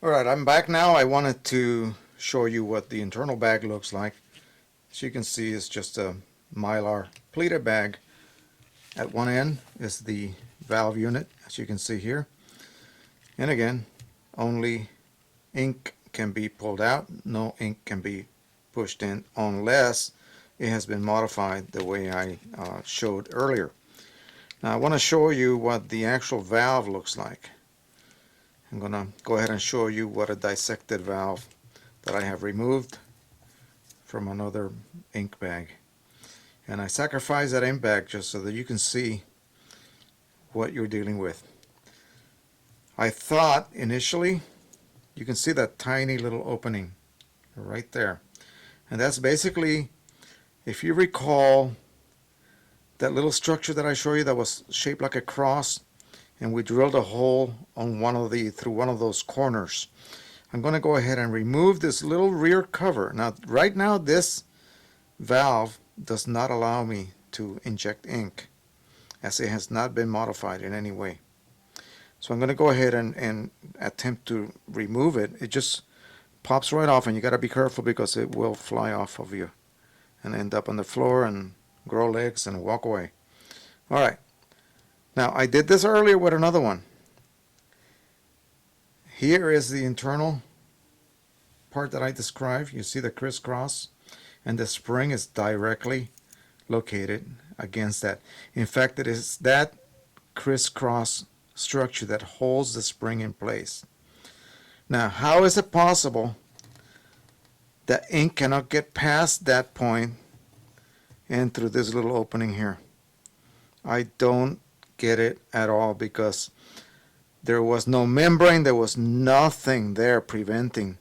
Alright, I'm back now. I wanted to show you what the internal bag looks like. As you can see, it's just a Mylar pleated bag. At one end is the valve unit, as you can see here. And again, only ink can be pulled out. No ink can be pushed in unless it has been modified the way I showed earlier. Now I want to show you what the actual valve looks like. I'm going to go ahead and show you what a dissected valve that I have removed from another ink bag. And I sacrificed that ink bag just so that you can see what you're dealing with. I thought initially, you can see that tiny little opening right there. And that's basically, if you recall, that little structure that I showed you that was shaped like a cross, and we drilled a hole on through one of those corners. I'm going to go ahead and remove this little rear cover. Now, right now, this valve does not allow me to inject ink, as it has not been modified in any way. So I'm going to go ahead and attempt to remove it. It just pops right off, and you got to be careful because it will fly off of you and end up on the floor and grow legs and walk away. All right. Now, I did this earlier with another one. Here is the internal part that I described. You see the crisscross, and the spring is directly located against that. In fact, it is that crisscross structure that holds the spring in place. Now, how is it possible that ink cannot get past that point and through this little opening here? I don't get it at all, because there was no membrane, there was nothing there preventing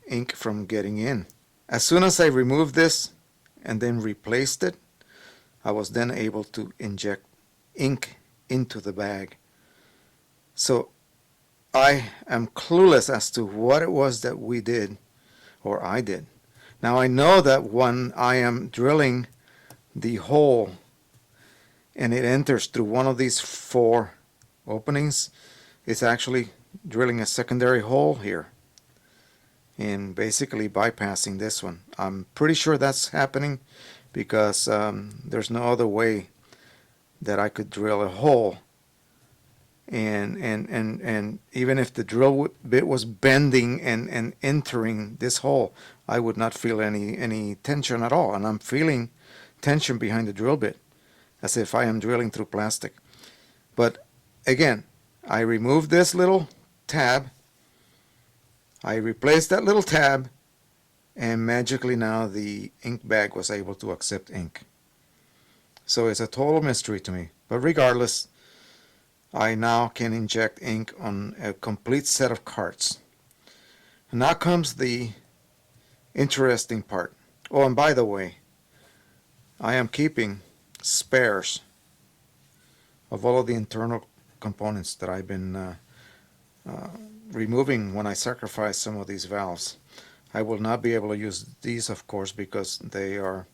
ink from getting in. As soon as I removed this and then replaced it, I was then able to inject ink into the bag. So I am clueless as to what it was that we did, or I did. Now I know that when I am drilling the hole and it enters through one of these 4 openings, it's actually drilling a secondary hole here and basically bypassing this one. I'm pretty sure that's happening because there's no other way that I could drill a hole, and even if the drill bit was bending and entering this hole, I would not feel any tension at all, and I'm feeling tension behind the drill bit, as if I am drilling through plastic. But again, I removed this little tab, I replaced that little tab, and magically now the ink bag was able to accept ink. So it's a total mystery to me. But regardless, I now can inject ink on a complete set of carts. And now comes the interesting part. Oh, and by the way, I am keeping spares of all of the internal components that I've been removing when I sacrifice some of these valves. I will not be able to use these, of course, because they are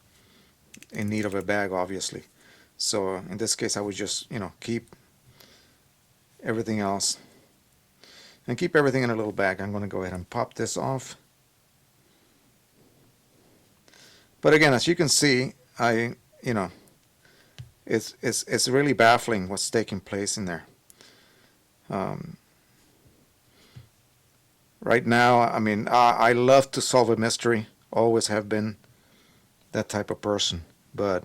in need of a bag, obviously. So in this case, I would just, keep everything else and keep everything in a little bag. I'm going to go ahead and pop this off. But again, as you can see, it's really baffling what's taking place in there. Right now, I love to solve a mystery, always have been that type of person, but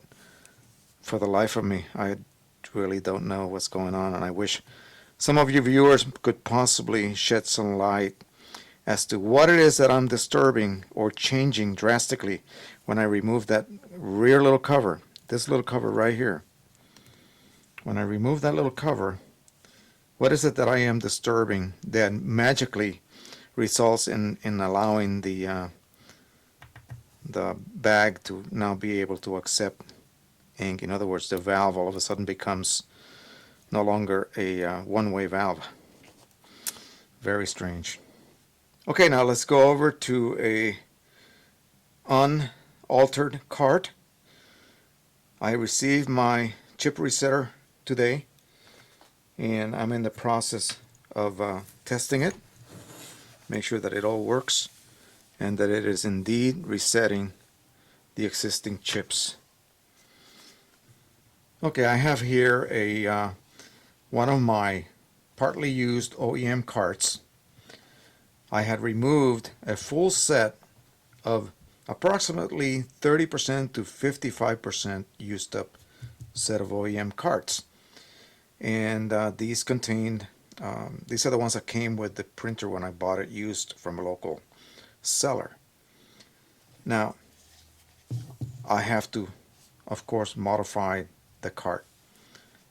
for the life of me, I really don't know what's going on, and I wish some of you viewers could possibly shed some light as to what it is that I'm disturbing or changing drastically when I remove that rear little cover, this little cover right here. When I remove that little cover, what is it that I am disturbing that magically results in allowing the bag to now be able to accept ink? In other words, the valve all of a sudden becomes no longer a one-way valve. Very strange. Okay, now let's go over to a unaltered cart. I received my chip resetter today, and I'm in the process of testing it, make sure that it all works and that it is indeed resetting the existing chips. Okay, I have here a one of my partly used OEM carts. I had removed a full set of approximately 30% to 55% used up set of OEM carts, and these contained these are the ones that came with the printer when I bought it used from a local seller. Now I have to, of course, modify the cart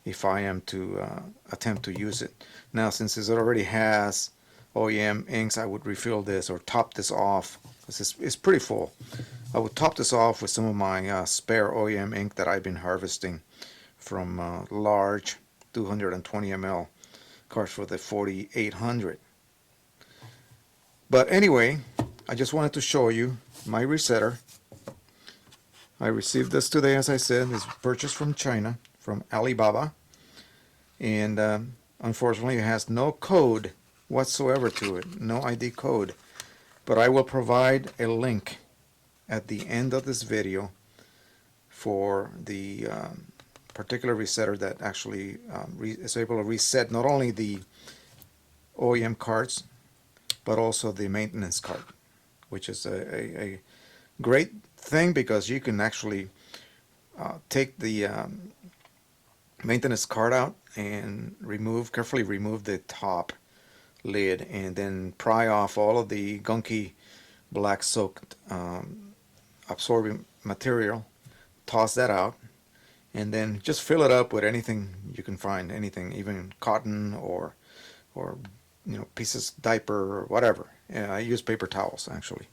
if I am to attempt to use it. Now, since it already has OEM inks, I would refill this or top this off. It's pretty full. I would top this off with some of my spare OEM ink that I've been harvesting from large 220 ml carts for the 4800. But anyway, I just wanted to show you my resetter. I received this today, as I said. It's purchased from China, from Alibaba, and unfortunately it has no code whatsoever to it, no ID code, but I will provide a link at the end of this video for the particular resetter that actually is able to reset not only the OEM carts but also the maintenance cart, which is a great thing because you can actually take the maintenance cart out and carefully remove the top lid and then pry off all of the gunky black soaked absorbing material, toss that out, and then just fill it up with anything you can find, anything, even cotton or pieces, diaper or whatever. Yeah, I use paper towels actually,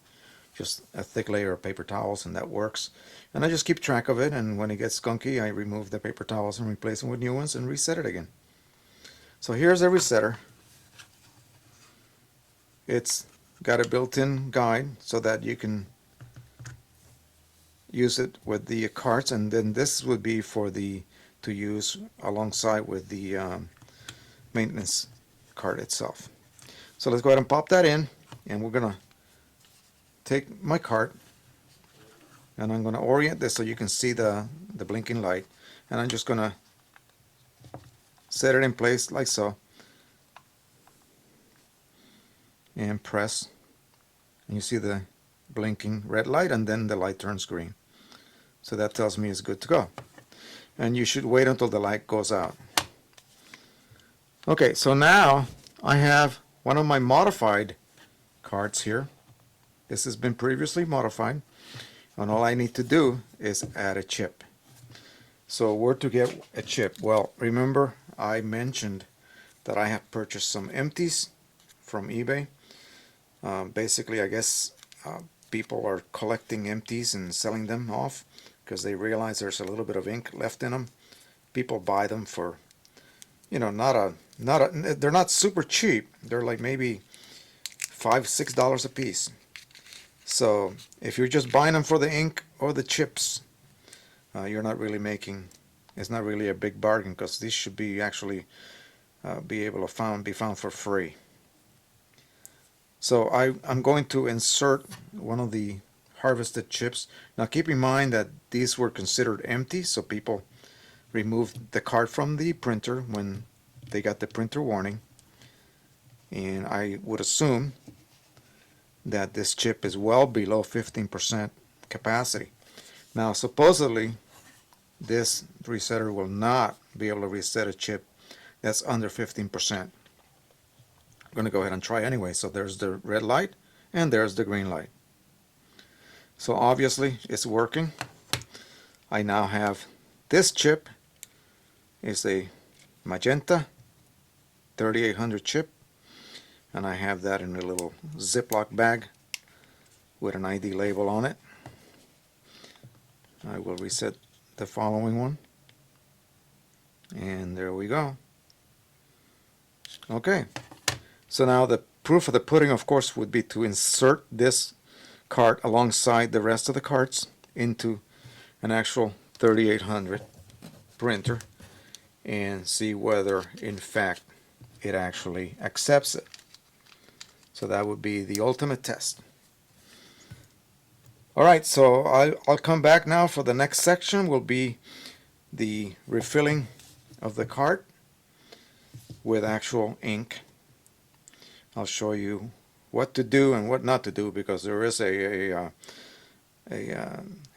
just a thick layer of paper towels, and that works. And I just keep track of it, and when it gets gunky I remove the paper towels and replace them with new ones and reset it again. So here's a resetter. It's got a built-in guide so that you can use it with the carts, and then this would be for to use alongside with the maintenance cart itself. So let's go ahead and pop that in, and we're gonna take my cart and I'm gonna orient this so you can see the blinking light, and I'm just gonna set it in place like so and press, and you see the blinking red light, and then the light turns green. So that tells me it's good to go, and you should wait until the light goes out. Okay, so now I have one of my modified carts here. This has been previously modified, and all I need to do is add a chip. So where to get a chip? Well, remember I mentioned that I have purchased some empties from eBay. Basically, I guess people are collecting empties and selling them off because they realize there's a little bit of ink left in them. People buy them for, they're not super cheap. They're like maybe $5-6 a piece. So if you're just buying them for the ink or the chips, you're not really making, it's not really a big bargain, because these should be actually be able to be found for free. So I'm going to insert one of the harvested chips. Now keep in mind that these were considered empty, so people removed the cart from the printer when they got the printer warning, and I would assume that this chip is well below 15% capacity. Now supposedly this resetter will not be able to reset a chip that's under 15%. I'm going to go ahead and try anyway. So there's the red light and there's the green light. So obviously it's working. I now have this chip is a magenta 3800 chip, and I have that in a little Ziploc bag with an ID label on it. I will reset the following one, and there we go. Okay, so now the proof of the pudding, of course, would be to insert this cart alongside the rest of the carts into an actual 3800 printer and see whether in fact it actually accepts it. So that would be the ultimate test. Alright, so I'll come back now for the next section. Will be the refilling of the cart with actual ink. I'll show you what to do and what not to do, because there is a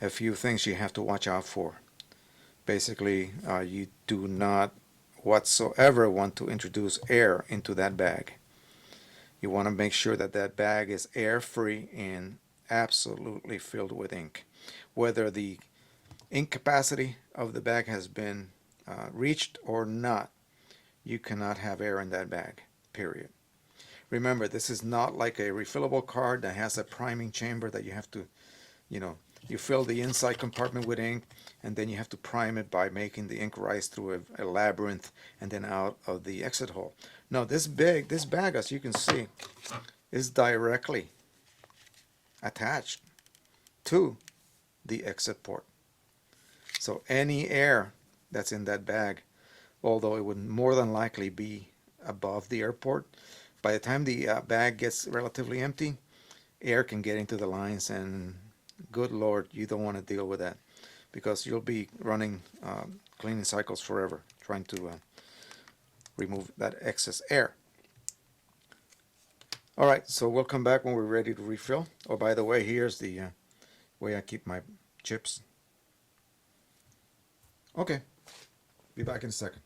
few things you have to watch out for. Basically, you do not whatsoever want to introduce air into that bag. You want to make sure that that bag is air free and absolutely filled with ink. Whether the ink capacity of the bag has been reached or not, you cannot have air in that bag, period. Remember, this is not like a refillable card that has a priming chamber that you have to, you fill the inside compartment with ink, and then you have to prime it by making the ink rise through a labyrinth and then out of the exit hole. No, this bag, as you can see, is directly attached to the exit port. So any air that's in that bag, although it would more than likely be above the air port, by the time the bag gets relatively empty, air can get into the lines, and good Lord, you don't want to deal with that, because you'll be running cleaning cycles forever trying to remove that excess air. Alright, so we'll come back when we're ready to refill. Oh, by the way, here's the way I keep my chips. Okay, be back in a second.